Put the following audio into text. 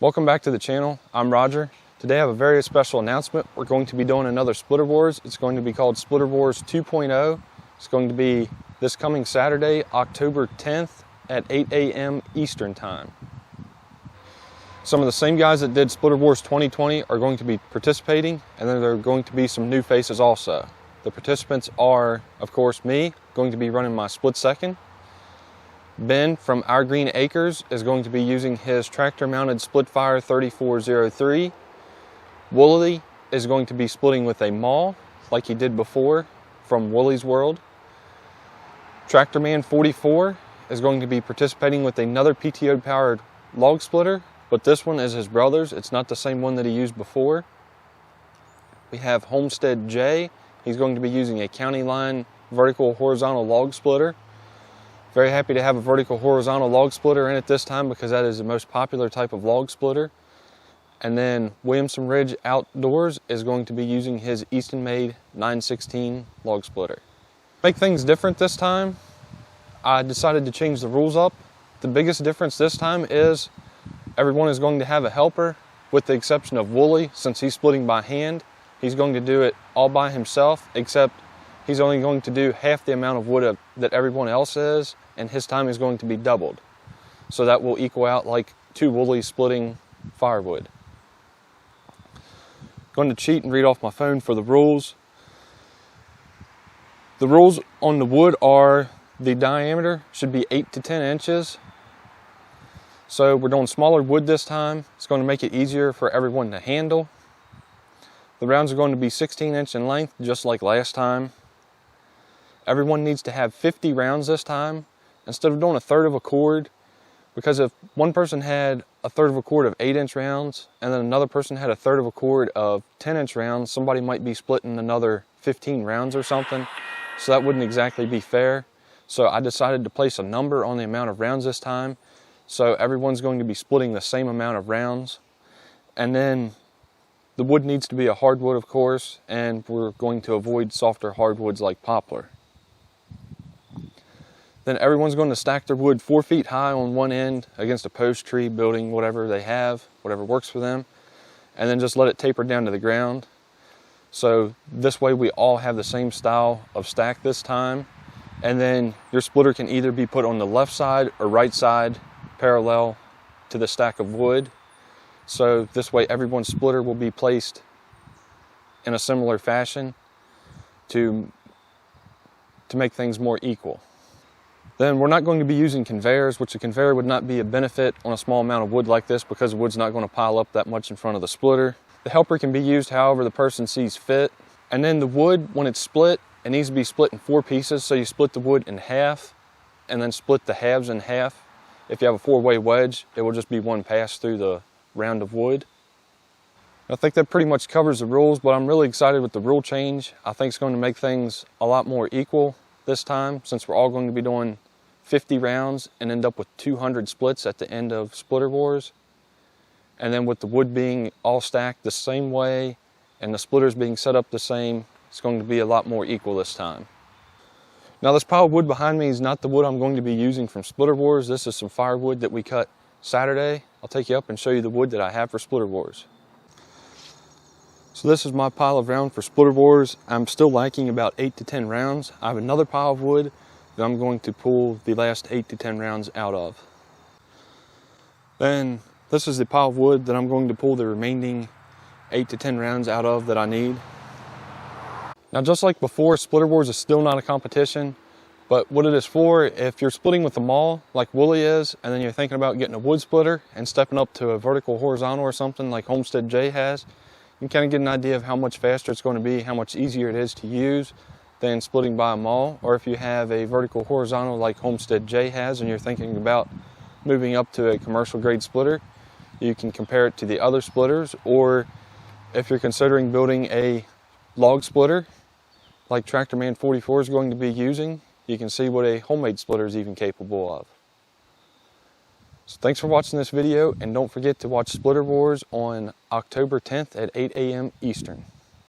Welcome back to the channel. I'm Roger. Today I have a very special announcement. We're going to be doing another Splitter Wars. It's going to be called Splitter Wars 2.0. It's going to be this coming Saturday, October 10th at 8 a.m. Eastern Time. Some of the same guys that did Splitter Wars 2020 are going to be participating, and then there are going to be some new faces also. The participants are, of course, me, going to be running my split second. Ben from Our Green Acres is going to be using his tractor-mounted Splitfire 3403. Wooly is going to be splitting with a maul, like he did before, from Wooly's World. Tractorman 44 is going to be participating with another PTO-powered log splitter, but this one is his brother's. It's not the same one that he used before. We have Homestead J. He's going to be using a county line vertical horizontal log splitter. Very happy to have a vertical horizontal log splitter in it this time because that is the most popular type of log splitter. And then Williamson Ridge Outdoors is going to be using his Easton made 916 log splitter. Make things different this time, I decided to change the rules up. The biggest difference this time is everyone is going to have a helper, with the exception of Wooly. Since he's splitting by hand, he's going to do it all by himself, except he's only going to do half the amount of wood that everyone else is, and his time is going to be doubled. So that will equal out like two Woolies splitting firewood. Going to cheat and read off my phone for the rules. The rules on the wood are the diameter should be 8 to 10 inches. So we're doing smaller wood this time. It's going to make it easier for everyone to handle. The rounds are going to be 16 inch in length, just like last time. Everyone needs to have 50 rounds this time, instead of doing a third of a cord, because if one person had a third of a cord of 8-inch rounds, and then another person had a third of a cord of 10-inch rounds, somebody might be splitting another 15 rounds or something, so that wouldn't exactly be fair. So I decided to place a number on the amount of rounds this time, so everyone's going to be splitting the same amount of rounds. And then the wood needs to be a hardwood, of course, and we're going to avoid softer hardwoods like poplar. Then everyone's going to stack their wood 4 feet high on one end against a post, tree, building, whatever they have, whatever works for them, and then just let it taper down to the ground. So this way we all have the same style of stack this time, and then your splitter can either be put on the left side or right side parallel to the stack of wood. So this way everyone's splitter will be placed in a similar fashion to make things more equal. Then we're not going to be using conveyors, which a conveyor would not be a benefit on a small amount of wood like this because the wood's not going to pile up that much in front of the splitter. The helper can be used however the person sees fit. And then the wood, when it's split, it needs to be split in 4 pieces. So you split the wood in half and then split the halves in half. If you have a 4-way wedge, it will just be one pass through the round of wood. I think that pretty much covers the rules, but I'm really excited with the rule change. I think it's going to make things a lot more equal this time, since we're all going to be doing 50 rounds and end up with 200 splits at the end of Splitter Wars. And then with the wood being all stacked the same way and the splitters being set up the same, it's going to be a lot more equal this time. Now this pile of wood behind me is not the wood I'm going to be using from Splitter Wars. This is some firewood that we cut Saturday. I'll take you up and show you the wood that I have for Splitter Wars. So this is my pile of rounds for Splitter Wars. I'm still lacking about 8 to 10 rounds. I have another pile of wood that I'm going to pull the last 8 to 10 rounds out of. Then this is the pile of wood that I'm going to pull the remaining 8 to 10 rounds out of that I need. Now just like before, Splitter Wars is still not a competition, but what it is for, if you're splitting with a maul like Wooly is, and then you're thinking about getting a wood splitter and stepping up to a vertical horizontal or something like Homestead J has, you can kind of get an idea of how much faster it's going to be, how much easier it is to use than splitting by a maul. Or if you have a vertical horizontal like Homestead J has and you're thinking about moving up to a commercial grade splitter, you can compare it to the other splitters. Or if you're considering building a log splitter like Tractorman 44 is going to be using, you can see what a homemade splitter is even capable of. So thanks for watching this video, and don't forget to watch Splitter Wars on October 10th at 8 a.m. Eastern.